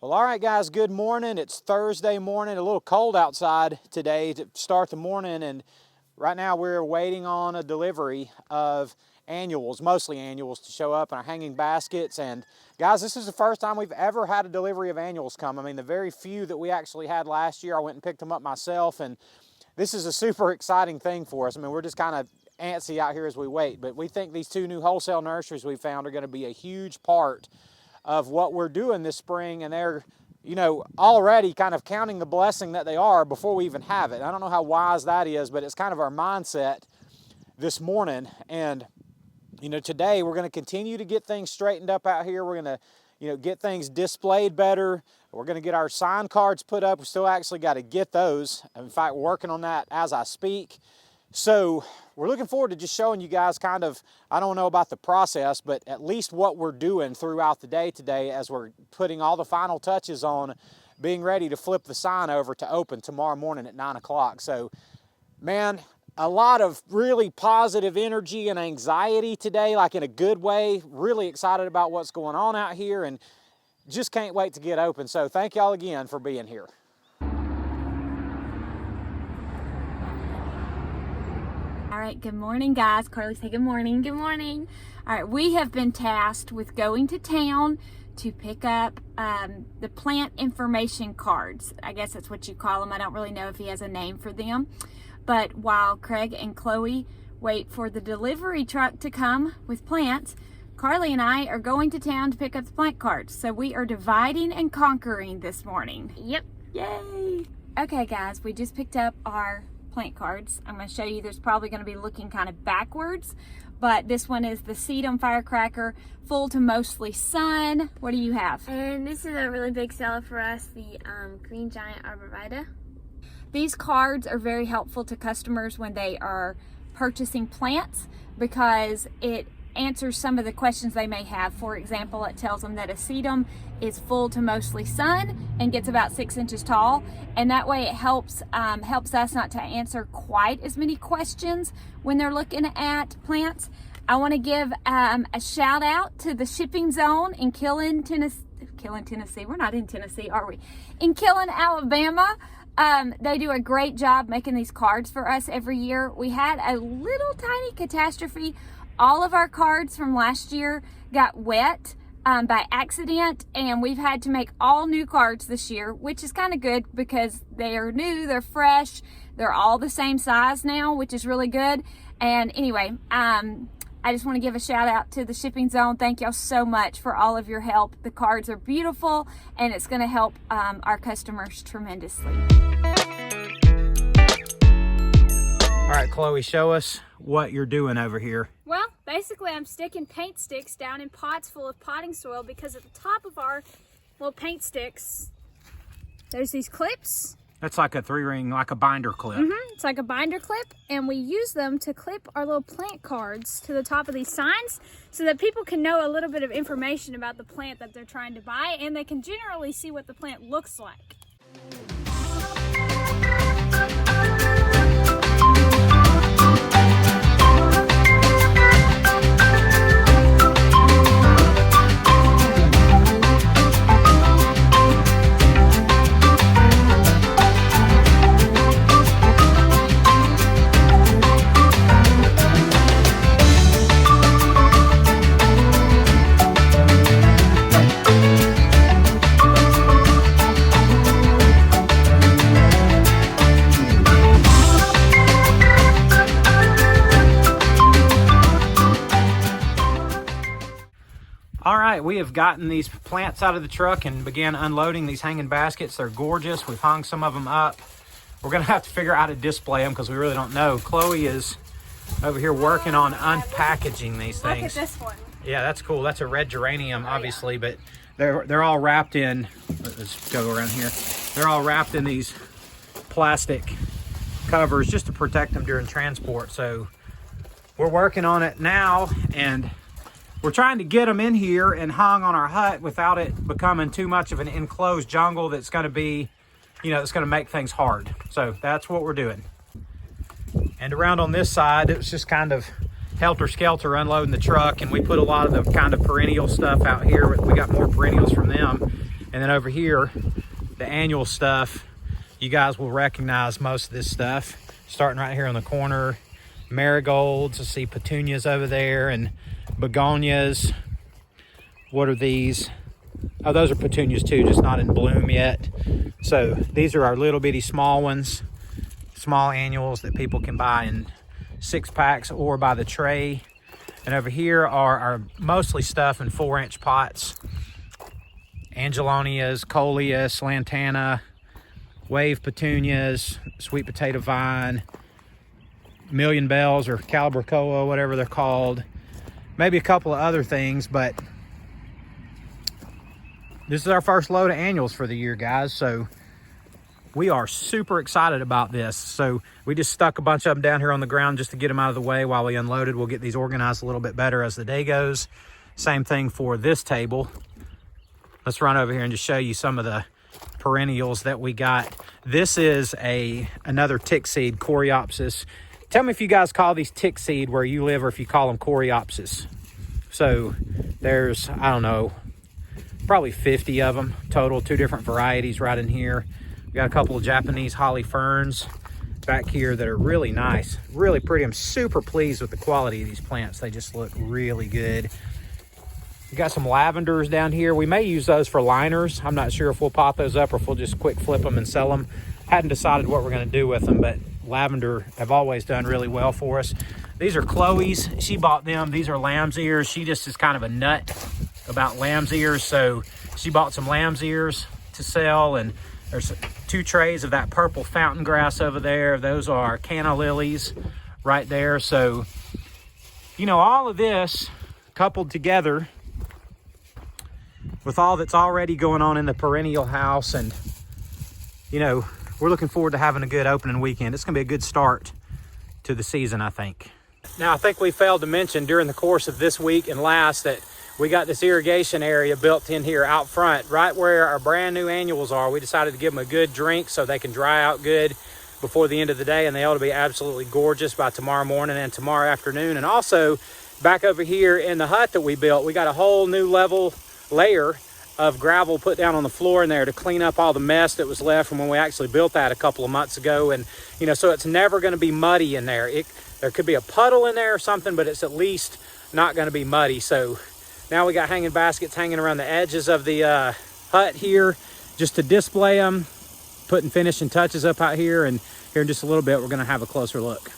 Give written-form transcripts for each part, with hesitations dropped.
Well, all right, guys, good morning. It's Thursday morning, a little cold outside today to start the morning, and right now we're waiting on a delivery of annuals, mostly annuals, to show up in our hanging baskets. And guys, this is the first time we've ever had a delivery of annuals come. I mean, the very few that we actually had last year, I went and picked them up myself, and this is a super exciting thing for us. I mean, we're just kind of antsy out here as we wait, but we think these two new wholesale nurseries we found are going to be a huge part of what we're doing this spring, and they're, you know, already kind of counting the blessing that they are before we even have it. I don't know how wise that is, but it's kind of our mindset this morning. And, you know, today we're going to continue to get things straightened up out here. We're going to, you know, get things displayed better. We're going to get our sign cards put up. We still actually got to get those. In fact, we're working on that as I speak. So we're looking forward to just showing you guys kind of, I don't know about the process, but at least what we're doing throughout the day today as we're putting all the final touches on being ready to flip the sign over to open tomorrow morning at 9 o'clock. So, man, a lot of really positive energy and anxiety today, like in a good way. Really excited about what's going on out here and just can't wait to get open. So thank y'all again for being here. All right, good morning, guys. Carly, say good morning. Good morning. All right, we have been tasked with going to town to pick up the plant information cards. I guess that's what you call them. I don't really know if he has a name for them. But while Craig and Chloe wait for the delivery truck to come with plants, Carly and I are going to town to pick up the plant cards. So we are dividing and conquering this morning. Yep. Yay. Okay, guys, we just picked up our plant cards. I'm going to show you, there's probably going to be looking kind of backwards, but this one is the Sedum Firecracker, full to mostly sun. What do you have? And this is a really big seller for us, the Green Giant Arborvitae. These cards are very helpful to customers when they are purchasing plants because it answers some of the questions they may have. For example, it tells them that a sedum is full to mostly sun and gets about 6 inches tall, and that way it helps us not to answer quite as many questions when they're looking at plants. I want to give a shout out to the shipping zone in Killen, Tennessee. We're not in Tennessee, are we? In Killen, Alabama. They do a great job making these cards for us every year. We had a little tiny catastrophe. All of our cards from last year got wet by accident, and we've had to make all new cards this year, which is kind of good because they are new, they're fresh, they're all the same size now, which is really good. And anyway, I just want to give a shout out to the shipping zone. Thank y'all so much for all of your help. The cards are beautiful, and it's going to help our customers tremendously. All right, Chloe, show us what you're doing over here. Well, basically I'm sticking paint sticks down in pots full of potting soil because at the top of our little paint sticks, there's these clips. That's like a 3-ring, like a binder clip. It's like a binder clip, and we use them to clip our little plant cards to the top of these signs so that people can know a little bit of information about the plant that they're trying to buy, and they can generally see what the plant looks like. All right, we have gotten these plants out of the truck and began unloading these hanging baskets. They're gorgeous. We've hung some of them up. We're gonna have to figure out how to display them because we really don't know. Chloe is over here working on unpackaging these things. Look at this one. Yeah, that's cool. That's a red geranium, obviously, but they're all wrapped in, let's go around here. They're all wrapped in these plastic covers just to protect them during transport. So we're working on it now, and we're trying to get them in here and hung on our hut without it becoming too much of an enclosed jungle that's going to be, you know, it's going to make things hard. So that's what we're doing. And around on this side, it was just kind of helter-skelter unloading the truck, and we put a lot of the kind of perennial stuff out here. We got more perennials from them. And then over here, the annual stuff, you guys will recognize most of this stuff. Starting right here on the corner, marigolds. I see petunias over there and begonias. What are these? Oh, those are petunias too, just not in bloom yet. So these are our little bitty small ones, small annuals that people can buy in 6-packs or by the tray. And over here are our mostly stuff in 4-inch pots. Angelonias, coleus, lantana, wave petunias, sweet potato vine, million bells or calibrachoa, whatever they're called. Maybe a couple of other things, but this is our first load of annuals for the year, guys. So we are super excited about this. So we just stuck a bunch of them down here on the ground just to get them out of the way while we unloaded. We'll get these organized a little bit better as the day goes. Same thing for this table. Let's run over here and just show you some of the perennials that we got. This is another tick seed, Coreopsis. Tell me if you guys call these tick seed where you live or if you call them Coreopsis. So there's, I don't know, probably 50 of them total, 2 different varieties right in here. We got a couple of Japanese holly ferns back here that are really nice, really pretty. I'm super pleased with the quality of these plants. They just look really good. We got some lavenders down here. We may use those for liners. I'm not sure if we'll pot those up or if we'll just quick flip them and sell them. Hadn't decided what we're going to do with them, but lavender have always done really well for us. These are Chloe's. She bought them. These are lamb's ears. She just is kind of a nut about lamb's ears, so she bought some lamb's ears to sell. And there's 2 trays of that purple fountain grass over there. Those are canna lilies right there. So, you know, all of this coupled together with all that's already going on in the perennial house, and you know, we're looking forward to having a good opening weekend. It's gonna be a good start to the season, I think. Now, I think we failed to mention during the course of this week and last that we got this irrigation area built in here out front, right where our brand new annuals are. We decided to give them a good drink so they can dry out good before the end of the day, and they ought to be absolutely gorgeous by tomorrow morning and tomorrow afternoon. And also, back over here in the hut that we built, we got a whole new level layer of gravel put down on the floor in there to clean up all the mess that was left from when we actually built that a couple of months ago. And you know, so it's never going to be muddy in there. There could be a puddle in there or something, but it's at least not going to be muddy. So now we got hanging baskets hanging around the edges of the hut here just to display them, putting finishing touches up out here. And here in just a little bit, we're going to have a closer look.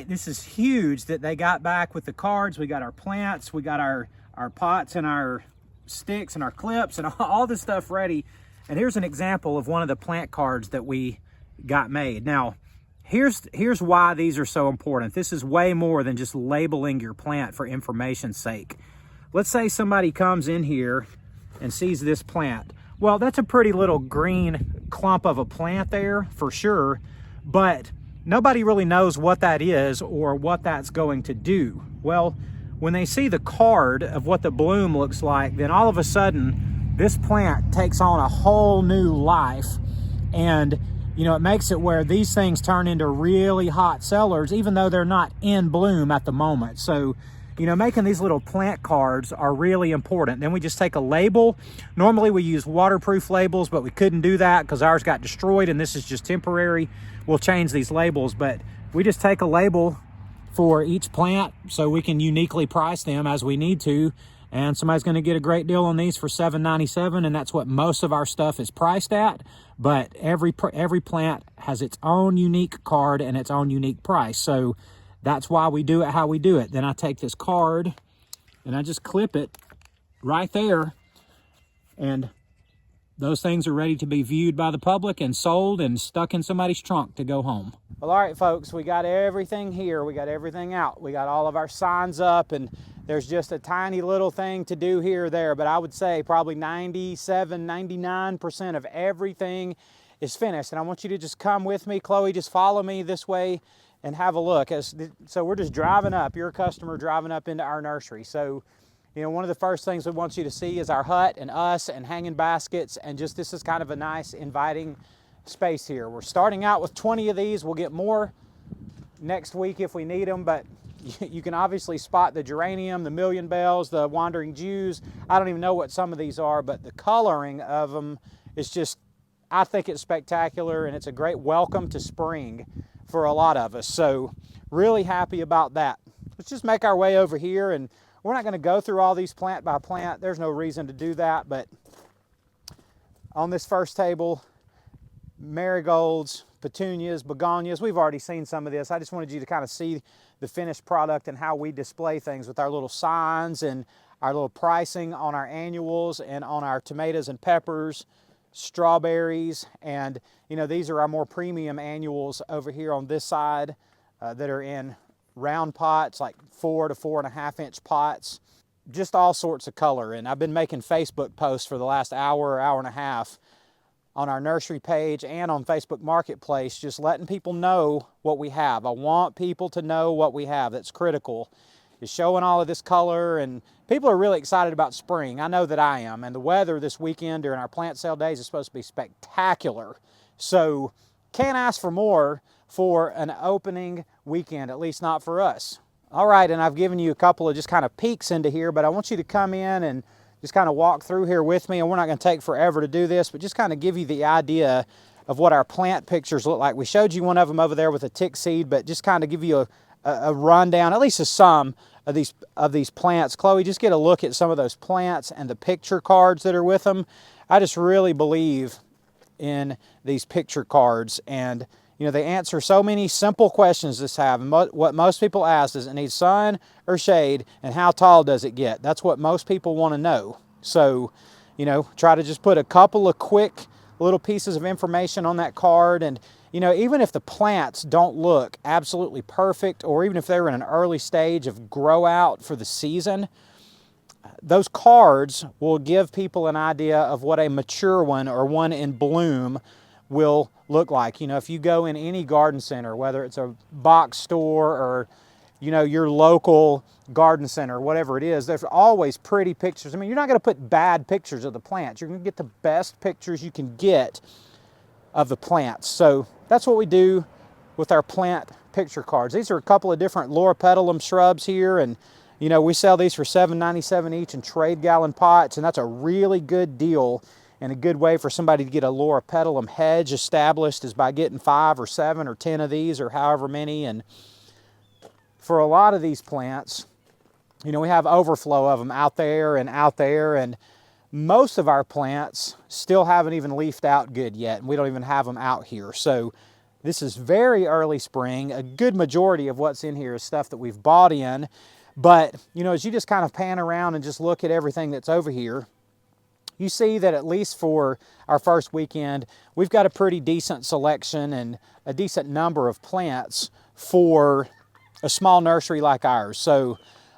This is huge that they got back with the cards. We got our plants, we got our pots and our sticks and our clips and all this stuff ready. And here's an example of one of the plant cards that we got made. Now, here's why these are so important. This is way more than just labeling your plant for information's sake. Let's say somebody comes in here and sees this plant. Well, that's a pretty little green clump of a plant there for sure, but nobody really knows what that is or what that's going to do. Well, when they see the card of what the bloom looks like, then all of a sudden this plant takes on a whole new life. And you know, it makes it where these things turn into really hot sellers, even though they're not in bloom at the moment. So, you know, making these little plant cards are really important. Then we just take a label. Normally we use waterproof labels, but we couldn't do that because ours got destroyed and this is just temporary. We'll change these labels, but we just take a label for each plant so we can uniquely price them as we need to. And somebody's going to get a great deal on these for $7.97, and that's what most of our stuff is priced at. But every plant has its own unique card and its own unique price. So that's why we do it how we do it. Then I take this card and I just clip it right there, and those things are ready to be viewed by the public and sold and stuck in somebody's trunk to go home. Well, all right, folks, we got everything here. We got everything out. We got all of our signs up, and there's just a tiny little thing to do here or there, but I would say probably 97, 99% of everything is finished. And I want you to just come with me. Chloe, just follow me this way and have a look. So we're just driving up. You're a customer driving up into our nursery. So You know, one of the first things we want you to see is our hut and us and hanging baskets, and just this is kind of a nice inviting space here. We're starting out with 20 of these. We'll get more next week if we need them, but you can obviously spot the geranium, the million bells, the wandering Jews. I don't even know what some of these are, but the coloring of them is just, I think it's spectacular, and it's a great welcome to spring for a lot of us. So really happy about that. Let's just make our way over here, and we're not going to go through all these plant by plant. There's no reason to do that, but on this first table, marigolds, petunias, begonias. We've already seen some of this. I just wanted you to kind of see the finished product and how we display things with our little signs and our little pricing on our annuals and on our tomatoes and peppers, strawberries, and you know, these are our more premium annuals over here on this side that are in round pots, like 4 to 4.5 inch pots, just all sorts of color. And I've been making Facebook posts for the last hour or hour and a half on our nursery page and on Facebook Marketplace, just letting people know what we have. I want people to know what we have. That's critical, is showing all of this color, and people are really excited about spring. I know that I am, and the weather this weekend during our plant sale days is supposed to be spectacular. So can't ask for more for an opening weekend, at least not for us. All right, and I've given you a couple of just kind of peeks into here, but I want you to come in and just kind of walk through here with me, and we're not going to take forever to do this, but just kind of give you the idea of what our plant pictures look like. We showed you one of them over there with a tick seed, but just kind of give you a rundown, at least of some of these plants. Chloe, just get a look at some of those plants and the picture cards that are with them. I just really believe in these picture cards, and you know, they answer so many simple questions this have. And what most people ask, does it need sun or shade, and how tall does it get? That's what most people want to know. So, you know, try to just put a couple of quick little pieces of information on that card. And, you know, even if the plants don't look absolutely perfect, or even if they're in an early stage of grow out for the season, those cards will give people an idea of what a mature one or one in bloom will look like. You know, if you go in any garden center, whether it's a box store or, you know, your local garden center, whatever it is, there's always pretty pictures. I mean, you're not going to put bad pictures of the plants. You're going to get the best pictures you can get of the plants. So that's what we do with our plant picture cards. These are a couple of different loropetalum shrubs here, and you know, we sell these for $7.97 each in trade gallon pots, and that's a really good deal. And a good way for somebody to get a loropetalum hedge established is by getting 5 or 7 or 10 of these, or however many. And for a lot of these plants, you know, we have overflow of them out there, and most of our plants still haven't even leafed out good yet, and we don't even have them out here. So this is very early spring. A good majority of what's in here is stuff that we've bought in. But, you know, as you just kind of pan around and just look at everything that's over here, you see that at least for our first weekend, we've got a pretty decent selection and a decent number of plants for a small nursery like ours. So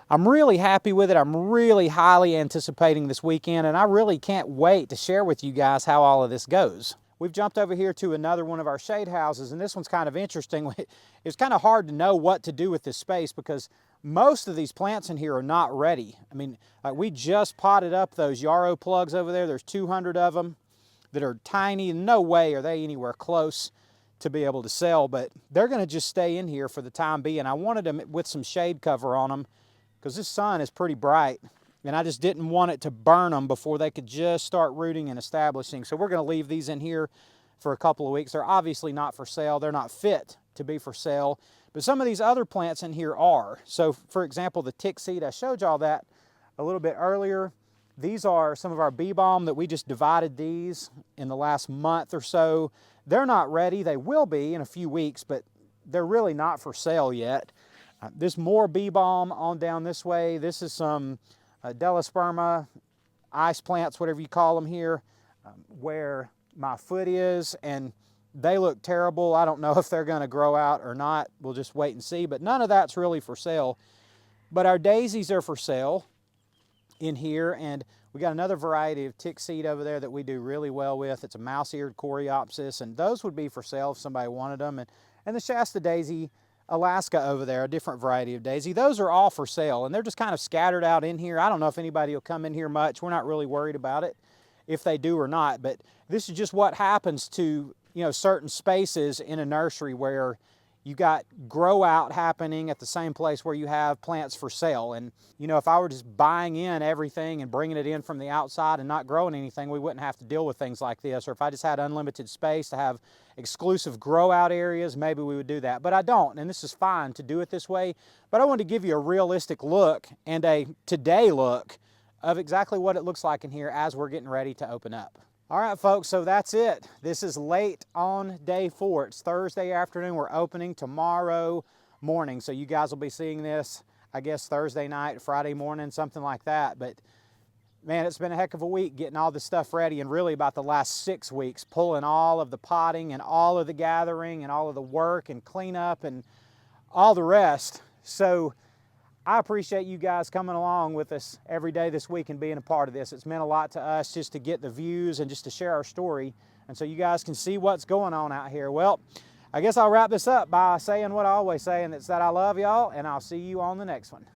I'm really happy with it. I'm really highly anticipating this weekend, and I really can't wait to share with you guys how all of this goes. We've jumped over here to another one of our shade houses, and this one's kind of interesting. It's kind of hard to know what to do with this space because most of these plants in here are not ready. I mean, like we just potted up those yarrow plugs over there. There's 200 of them that are tiny. No way are they anywhere close to be able to sell, but they're going to just stay in here for the time being. I wanted them with some shade cover on them because this sun is pretty bright, and I just didn't want it to burn them before they could just start rooting and establishing. So we're going to leave these in here for a couple of weeks. They're obviously not for sale. They're not fit to be for sale. But some of these other plants in here are. So for example, the tick seed, I showed y'all that a little bit earlier. These are some of our bee balm that we just divided these in the last month or so. They're not ready. They will be in a few weeks, but they're really not for sale yet. There's more bee balm on down this way. This is some Delosperma, ice plants, whatever you call them here, where my foot is, and they look terrible. I don't know if they're going to grow out or not. We'll just wait and see, but none of that's really for sale. But our daisies are for sale in here, and we got another variety of tick seed over there that we do really well with. It's a mouse-eared coreopsis, and those would be for sale if somebody wanted them. And the Shasta daisy, Alaska over there, a different variety of daisy. Those are all for sale, and they're just kind of scattered out in here. I don't know if anybody will come in here much. We're not really worried about it, if they do or not, but this is just what happens to, certain spaces in a nursery where you got grow out happening at the same place where you have plants for sale. And if I were just buying in everything and bringing it in from the outside and not growing anything, we wouldn't have to deal with things like this. Or if I just had unlimited space to have exclusive grow out areas, maybe we would do that. But I don't, and this is fine to do it this way. But I wanted to give you a realistic look and a today look of exactly what it looks like in here as we're getting ready to open up. All right, folks, so that's it. This is late on day 4. It's Thursday afternoon. We're opening tomorrow morning. So you guys will be seeing this, I guess, Thursday night, Friday morning, something like that. But man, it's been a heck of a week getting all this stuff ready, and really about the last 6 weeks, pulling all of the potting and all of the gathering and all of the work and cleanup and all the rest. So I appreciate you guys coming along with us every day this week and being a part of this. It's meant a lot to us just to get the views and just to share our story, and so you guys can see what's going on out here. Well, I guess I'll wrap this up by saying what I always say, and it's that I love y'all, and I'll see you on the next one.